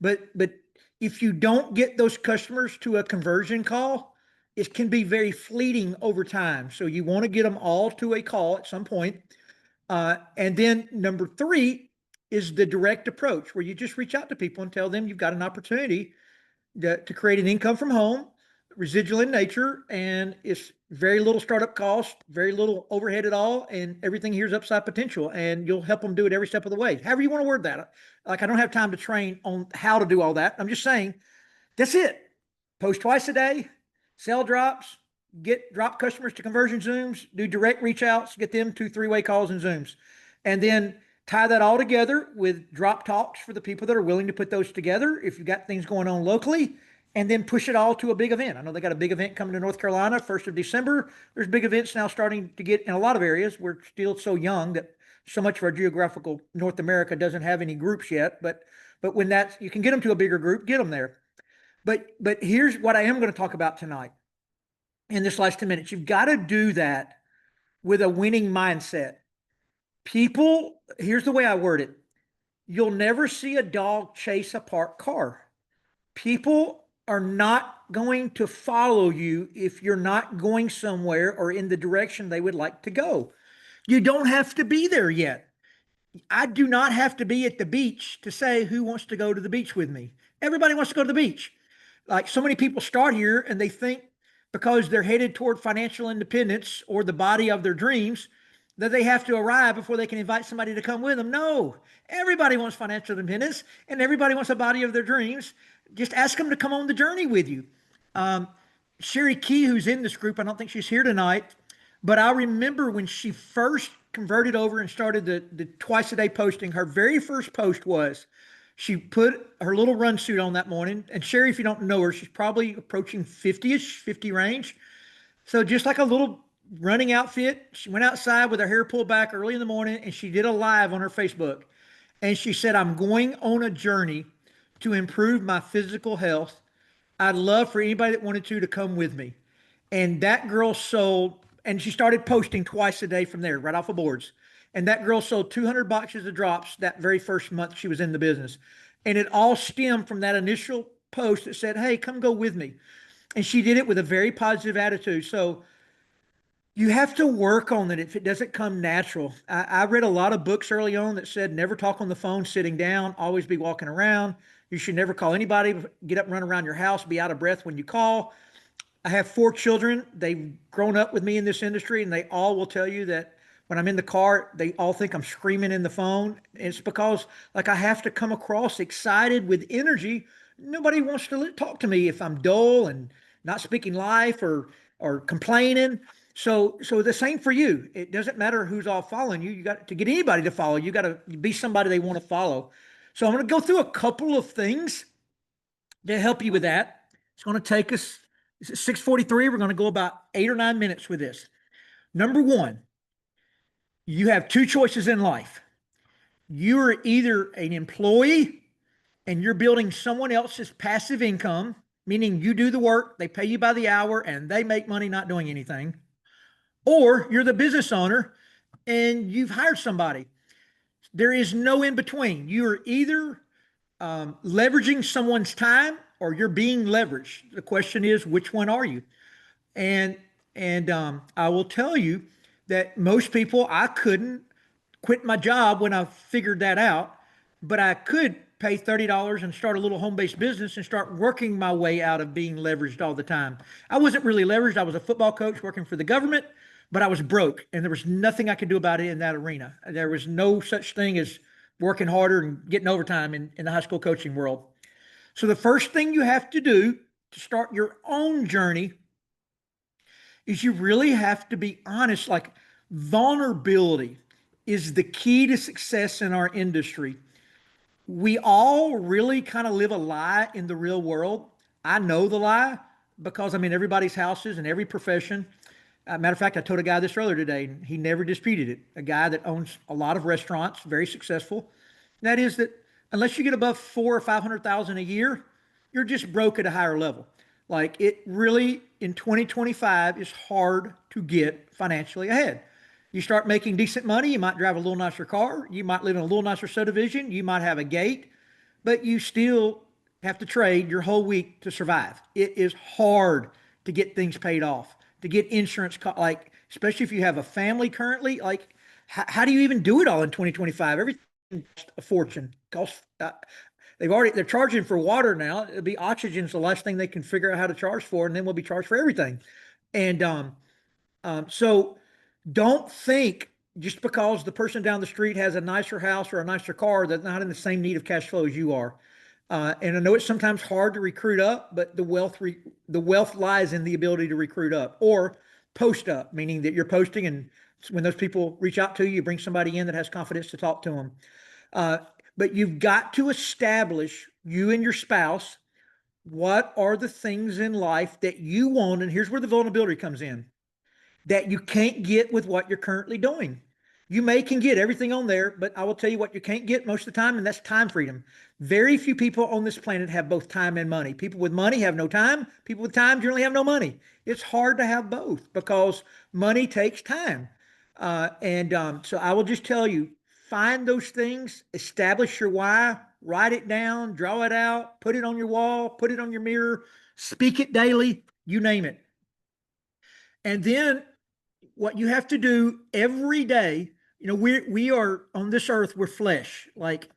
But if you don't get those customers to a conversion call, it can be very fleeting over time. So you want to get them all to a call at some point. And then number 3 is the direct approach, where you just reach out to people and tell them you've got an opportunity to create an income from home, residual in nature, and it's very little startup cost, very little overhead at all, and everything here is upside potential, and you'll help them do it every step of the way. However you want to word that. Like, I don't have time to train on how to do all that. I'm just saying, that's it. Post twice a day, sell drops, get drop customers to conversion Zooms, do direct reach outs, get them to 3-way calls and Zooms. And then tie that all together with drop talks for the people that are willing to put those together if you've got things going on locally, and then push it all to a big event. I know they got a big event coming to North Carolina, 1st of December. There's big events now starting to get in a lot of areas. We're still so young that so much of our geographical North America doesn't have any groups yet. But when that, you can get them to a bigger group, get them there. But here's what I am going to talk about tonight in this last 10 minutes. You've got to do that with a winning mindset. People, here's the way I word it. You'll never see a dog chase a parked car. People are not going to follow you if you're not going somewhere or in the direction they would like to go. You don't have to be there yet. I do not have to be at the beach to say who wants to go to the beach with me. Everybody wants to go to the beach. Like, so many people start here and they think because they're headed toward financial independence or the body of their dreams that they have to arrive before they can invite somebody to come with them. No, everybody wants financial independence and everybody wants a body of their dreams. Just ask them to come on the journey with you. Sherry Key, who's in this group, I don't think she's here tonight, but I remember when she first converted over and started the twice a day posting, her very first post was, she put her little run suit on that morning. And Sherry, if you don't know her, she's probably approaching 50-ish, 50 range. So just like a little running outfit. She went outside with her hair pulled back early in the morning and she did a live on her Facebook. And she said, I'm going on a journey to improve my physical health. I'd love for anybody that wanted to come with me. And that girl sold, and she started posting twice a day from there, right off of boards. And that girl sold 200 boxes of drops that very first month she was in the business. And it all stemmed from that initial post that said, hey, come go with me. And she did it with a very positive attitude. So you have to work on it if it doesn't come natural. I read a lot of books early on that said never talk on the phone sitting down, always be walking around. You should never call anybody, get up and run around your house, be out of breath when you call. I have 4 children. They've grown up with me in this industry, and they all will tell you that when I'm in the car, they all think I'm screaming in the phone. It's because like I have to come across excited with energy. Nobody wants to talk to me if I'm dull and not speaking life or complaining. So the same for you. It doesn't matter who's all following you. You got to get anybody to follow. You got to be somebody they want to follow. So I'm going to go through a couple of things to help you with that. It's going to take us 6:43. We're going to go about 8 or 9 minutes with this. Number one, you have 2 choices in life. You're either an employee and you're building someone else's passive income, meaning you do the work, they pay you by the hour, and they make money not doing anything. Or you're the business owner and you've hired somebody. There is no in between. You're either leveraging someone's time or you're being leveraged. The question is, which one are you? And I will tell you that most people, I couldn't quit my job when I figured that out, but I could pay $30 and start a little home-based business and start working my way out of being leveraged all the time. I wasn't really leveraged. I was a football coach working for the government, but I was broke and there was nothing I could do about it in that arena. There was no such thing as working harder and getting overtime in the high school coaching world. So the first thing you have to do to start your own journey is you really have to be honest. Like, vulnerability is the key to success in our industry. We all really kind of live a lie in the real world. I know the lie because I'm in everybody's houses and every profession. Matter of fact, I told a guy this earlier today, and he never disputed it. A guy that owns a lot of restaurants, very successful. That is that unless you get above 400,000 or 500,000 a year, you're just broke at a higher level. Like, it really in 2025 is hard to get financially ahead. You start making decent money, you might drive a little nicer car, you might live in a little nicer subdivision, you might have a gate, but you still have to trade your whole week to survive. It is hard to get things paid off, to get insurance, like, especially if you have a family currently. Like, how do you even do it all in 2025? Everything costs a fortune. Costs, they're charging for water now. It'll be oxygen's the last thing they can figure out how to charge for, and then we'll be charged for everything. And so don't think just because the person down the street has a nicer house or a nicer car, they're not in the same need of cash flow as you are. And I know it's sometimes hard to recruit up, but the wealth lies in the ability to recruit up or post up, meaning that you're posting, and when those people reach out to you, you bring somebody in that has confidence to talk to them. But you've got to establish, you and your spouse, what are the things in life that you want, and here's where the vulnerability comes in, that you can't get with what you're currently doing. You can get everything on there, but I will tell you what you can't get most of the time, and that's time freedom. Very few people on this planet have both time and money. People with money have no time. People with time generally have no money. It's hard to have both because money takes time. So I will just tell you, find those things, establish your why, write it down, draw it out, put it on your wall, put it on your mirror, speak it daily, you name it. And then what you have to do every day, we are on this earth, we're flesh. Like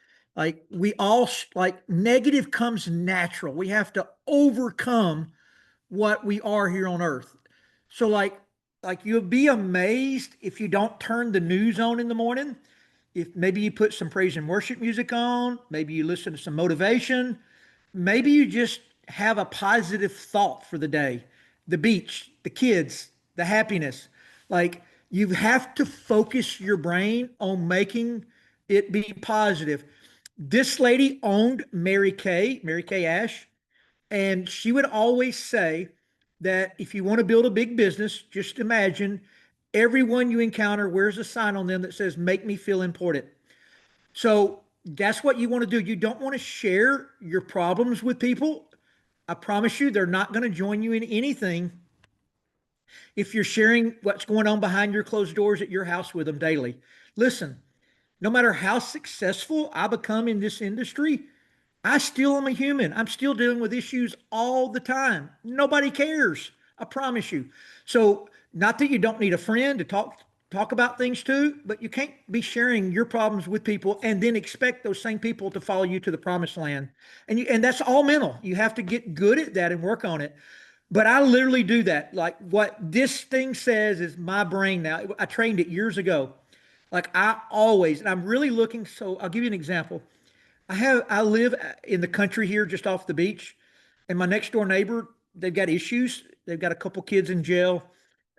we all, like, negative comes natural. We have to overcome what we are here on earth. So like you'll be amazed if you don't turn the news on in the morning. If maybe you put some praise and worship music on, maybe you listen to some motivation, maybe you just have a positive thought for the day, the beach, the kids, the happiness. Like, you have to focus your brain on making it be positive. This lady owned Mary Kay Ash, and she would always say that if you want to build a big business, just imagine everyone you encounter wears a sign on them that says, "Make me feel important." So that's what you want to do. You don't want to share your problems with people. I promise you, they're not going to join you in anything if you're sharing what's going on behind your closed doors at your house with them daily. Listen, no matter how successful I become in this industry, I still am a human. I'm still dealing with issues all the time. Nobody cares. I promise you. So, not that you don't need a friend to talk about things to, but you can't be sharing your problems with people and then expect those same people to follow you to the promised land. And that's all mental. You have to get good at that and work on it. But I literally do that. Like what this thing says is my brain now. I trained it years ago. Like I always, and I'm really looking. So I'll give you an example. I live in the country here, just off the beach, and my next door neighbor, they've got issues. They've got a couple kids in jail.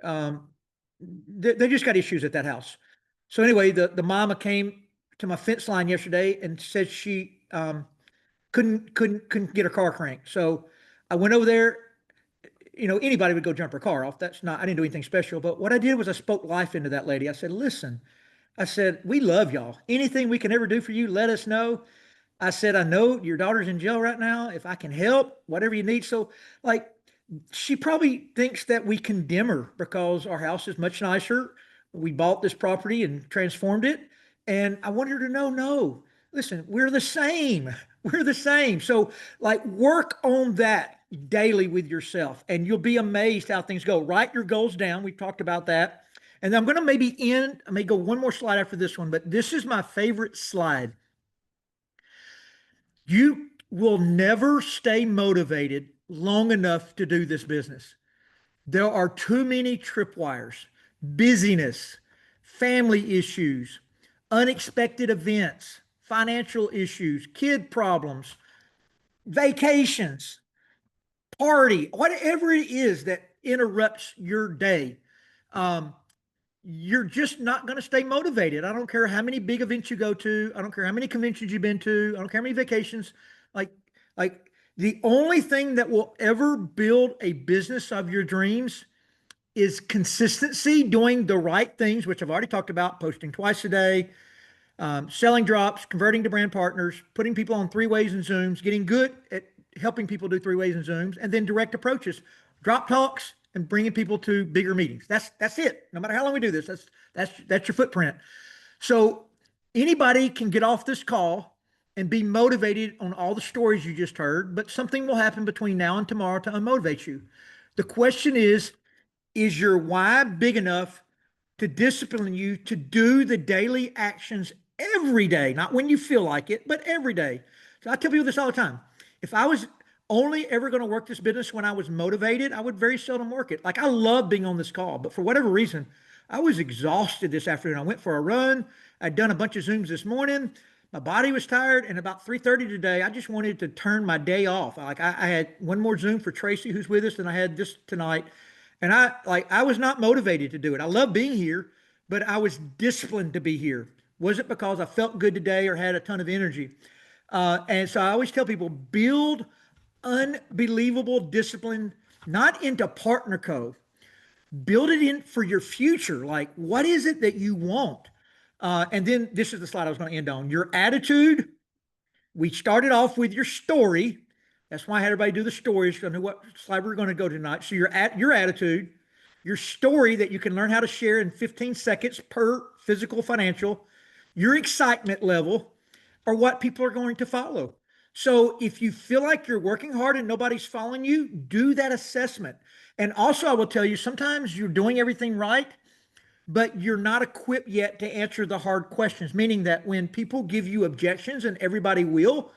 Um, they just got issues at that house. So anyway, the mama came to my fence line yesterday and said she couldn't get her car cranked. So I went over there. Anybody would go jump her car off. That's not, I didn't do anything special. But what I did was I spoke life into that lady. I said, listen, I said, we love y'all. Anything we can ever do for you, let us know. I said, I know your daughter's in jail right now. If I can help, whatever you need. So, like, she probably thinks that we condemn her because our house is much nicer. We bought this property and transformed it. And I want her to know, no, listen, we're the same. We're the same. So, like, work on that daily with yourself, and you'll be amazed how things go. Write your goals down. We've talked about that. And I'm going to I may go one more slide after this one, but this is my favorite slide. You will never stay motivated long enough to do this business. There are too many tripwires, busyness, family issues, unexpected events, financial issues, kid problems, vacations, party, whatever it is that interrupts your day. You're just not going to stay motivated. I don't care how many big events you go to. I don't care how many conventions you've been to. I don't care how many vacations. Like, like the only thing that will ever build a business of your dreams is consistency, doing the right things, which I've already talked about, posting twice a day, selling drops, converting to brand partners, putting people on 3-ways and Zooms, getting good at helping people do 3-ways and Zooms, and then direct approaches, drop talks, and bringing people to bigger meetings. That's it. No matter how long we do this, that's your footprint. So anybody can get off this call and be motivated on all the stories you just heard, but something will happen between now and tomorrow to unmotivate you. The question is your why big enough to discipline you to do the daily actions every day, not when you feel like it, but every day. So I tell people this all the time. If I was only ever going to work this business when I was motivated, I would very seldom work it. Like I love being on this call, but for whatever reason, I was exhausted this afternoon. I went for a run. I'd done a bunch of Zooms this morning. My body was tired, and about 3:30 today, I just wanted to turn my day off. Like I had one more Zoom for Tracy, who's with us, and I had this tonight. And I was not motivated to do it. I love being here, but I was disciplined to be here. Wasn't because I felt good today or had a ton of energy. And so I always tell people, build unbelievable discipline, not into PartnerCo. Build it in for your future. Like, what is it that you want? And then this is the slide I was going to end on. Your attitude. We started off with your story. That's why I had everybody do the stories. I knew what slide we were going to go tonight. So your attitude, your story that you can learn how to share in 15 seconds per physical, financial, your excitement level, are what people are going to follow. So if you feel like you're working hard and nobody's following you, do that assessment. And also, I will tell you, sometimes you're doing everything right, but you're not equipped yet to answer the hard questions, meaning that when people give you objections, and everybody will,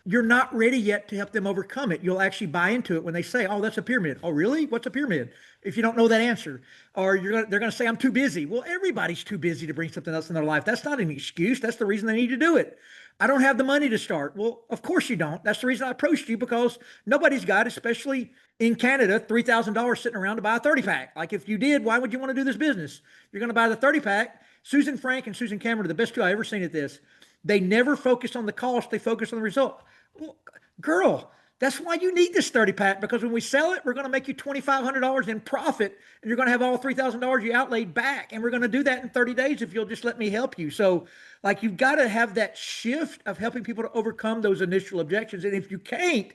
you're not ready yet to help them overcome it. You'll actually buy into it when they say, oh, that's a pyramid. Oh, really? What's a pyramid? If you don't know that answer. Or they're going to say, I'm too busy. Well, everybody's too busy to bring something else in their life. That's not an excuse. That's the reason they need to do it. I don't have the money to start. Well, of course you don't. That's the reason I approached you, because nobody's got, especially in Canada, $3,000 sitting around to buy a 30-pack. Like if you did, why would you want to do this business? You're going to buy the 30-pack. Susan Frank and Susan Cameron are the best two I've ever seen at this. They never focus on the cost. They focus on the result. Well, girl, that's why you need this 30-pack, because when we sell it, we're going to make you $2,500 in profit, and you're going to have all $3,000 you outlaid back. And we're going to do that in 30 days if you'll just let me help you. So like, you've got to have that shift of helping people to overcome those initial objections. And if you can't,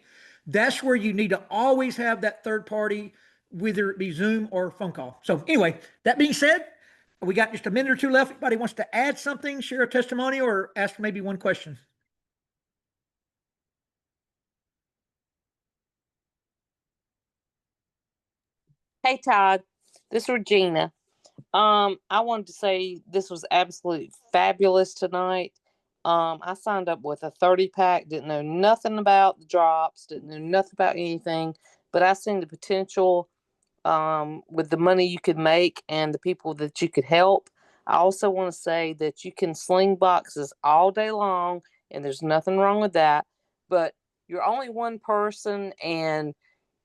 that's where you need to always have that third party, whether it be Zoom or phone call. So anyway, that being said, we got just a minute or two left. Anybody wants to add something, share a testimony, or ask maybe one question? Hey, Todd, this is Regina. I wanted to say this was absolutely fabulous tonight. I signed up with a 30 pack, didn't know nothing about the drops, didn't know nothing about anything, but I seen the potential with the money you could make and the people that you could help. I also want to say that you can sling boxes all day long, and there's nothing wrong with that. But you're only one person, and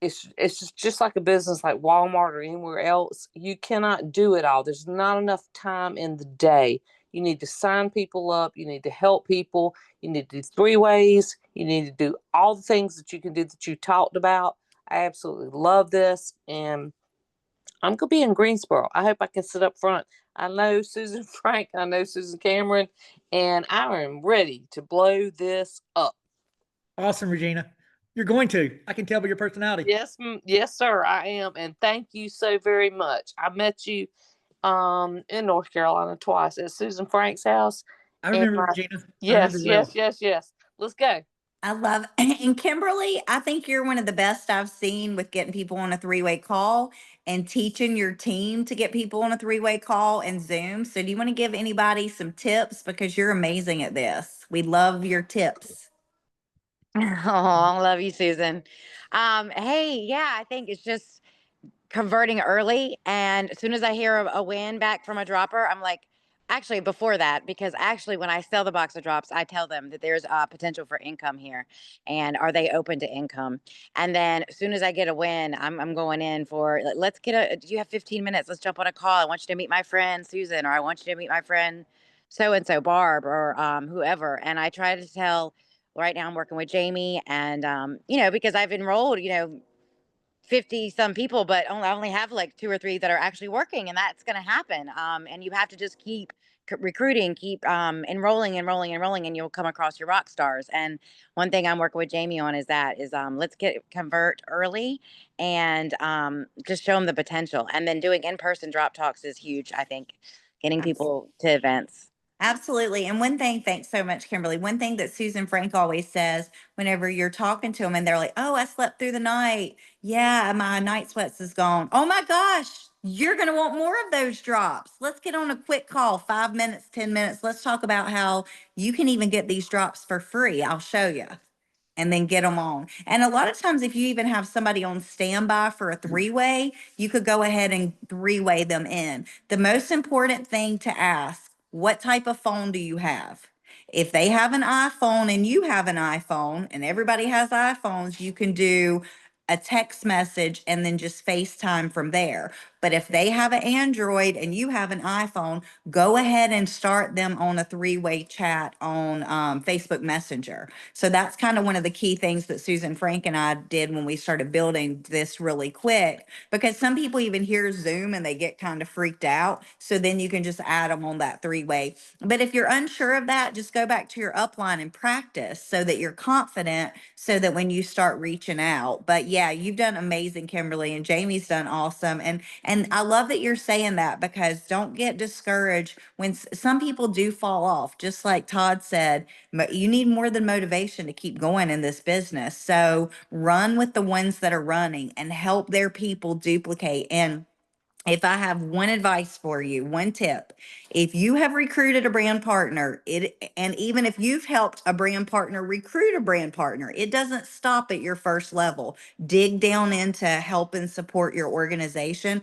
it's just like a business like Walmart or anywhere else. You cannot do it all. There's not enough time in the day. You need to sign people up. You need to help people. You need to do 3-ways. You need to do all the things that you can do that you talked about. I absolutely love this, and I'm gonna be in Greensboro. I hope I can sit up front. I know Susan Frank, I know Susan Cameron, and I am ready to blow this up. Awesome, Regina. You're going to. I can tell by your personality. Yes, yes, sir, I am, and thank you so very much. I met you in North Carolina twice at Susan Frank's house. I remember, Regina. I remember Yes, well. yes. Let's go. I love and Kimberly, I think you're one of the best I've seen with getting people on a 3-way call and teaching your team to get people on a 3-way call and Zoom. So do you want to give anybody some tips because you're amazing at this? We love your tips. Oh, I love you, Susan. Hey, yeah, I think it's just converting early. And as soon as I hear a win back from a dropper, I'm like, actually, before that, because actually, when I sell the box of drops, I tell them that there's potential for income here. And are they open to income? And then as soon as I get a win, I'm going in for, let's do you have 15 minutes? Let's jump on a call. I want you to meet my friend, Susan, or I want you to meet my friend, so and so, Barb, or whoever. And I try to tell, right now I'm working with Jamie, and, because I've enrolled, 50 some people, but I only have like 2 or 3 that are actually working, and that's going to happen. And you have to just keep recruiting, keep enrolling, and you'll come across your rock stars. And one thing I'm working with Jamie on is let's convert early and just show them the potential. And then doing in-person drop talks is huge. I think getting people to events. Absolutely. And one thing, thanks so much, Kimberly. One thing that Susan Frank always says whenever you're talking to them and they're like, oh, I slept through the night. Yeah, my night sweats is gone. Oh my gosh, you're going to want more of those drops. Let's get on a quick call, 5 minutes, 10 minutes. Let's talk about how you can even get these drops for free. I'll show you and then get them on. And a lot of times, if you even have somebody on standby for a 3-way, you could go ahead and 3-way them in. The most important thing to ask, what type of phone do you have? If they have an iPhone and you have an iPhone, and everybody has iPhones, you can do a text message and then just FaceTime from there. But if they have an Android and you have an iPhone, go ahead and start them on a 3-way chat on Facebook Messenger. So that's kind of one of the key things that Susan Frank and I did when we started building this really quick, because some people even hear Zoom and they get kind of freaked out. So then you can just add them on that 3-way. But if you're unsure of that, just go back to your upline and practice so that you're confident, so that when you start reaching out. But yeah, you've done amazing, Kimberly, and Jamie's done awesome. And I love that you're saying that, because don't get discouraged when some people do fall off. Just like Todd said, you need more than motivation to keep going in this business. So run with the ones that are running and help their people duplicate. And if I have one advice for you, one tip, if you have recruited a brand partner, and even if you've helped a brand partner recruit a brand partner, it doesn't stop at your first level. Dig down into help and support your organization.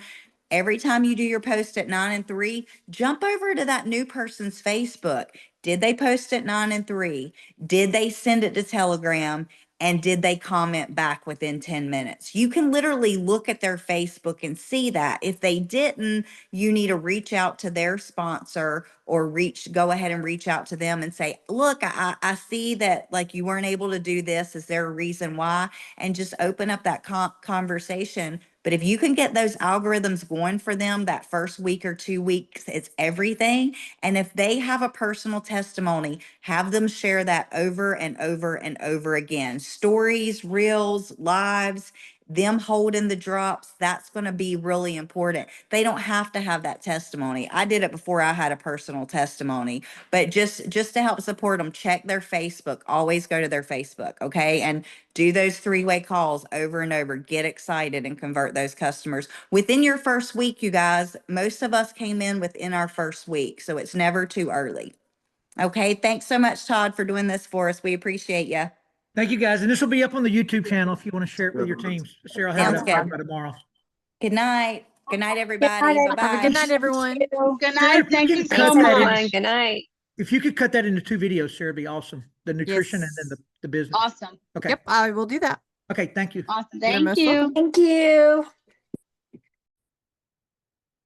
Every time you do your post at 9 and 3, jump over to that new person's Facebook. Did they post at 9 and 3? Did they send it to Telegram? And did they comment back within 10 minutes? You can literally look at their Facebook and see that. If they didn't, you need to reach out to their sponsor or go ahead and reach out to them and say, look, I see that like you weren't able to do this. Is there a reason why? And just open up that conversation. But if you can get those algorithms going for them that first week or 2 weeks, it's everything. And if they have a personal testimony, have them share that over and over and over again. Stories, reels, lives, them holding the drops, that's going to be really important. They don't have to have that testimony. I did it before I had a personal testimony, but just to help support them, check their Facebook. Always go to their Facebook, okay? And do those three-way calls over and over. Get excited and convert those customers. Within your first week, you guys, most of us came in within our first week, so it's never too early. Okay, thanks so much, Todd, for doing this for us. We appreciate you. Thank you, guys. And this will be up on the YouTube channel if you want to share it with your teams. Sarah will have Sounds it up good. by tomorrow. Good night. Good night, everybody. Have a Bye-bye. good night, everyone. Good Sarah, night. if you Thank could you cut so that much. into- Good night. If you could cut that into 2 videos, Sarah, it'd be awesome. The nutrition and then the business. Awesome. Okay. Yep, I will do that. Okay. Thank you. Awesome. You're Thank most you. welcome. Thank you.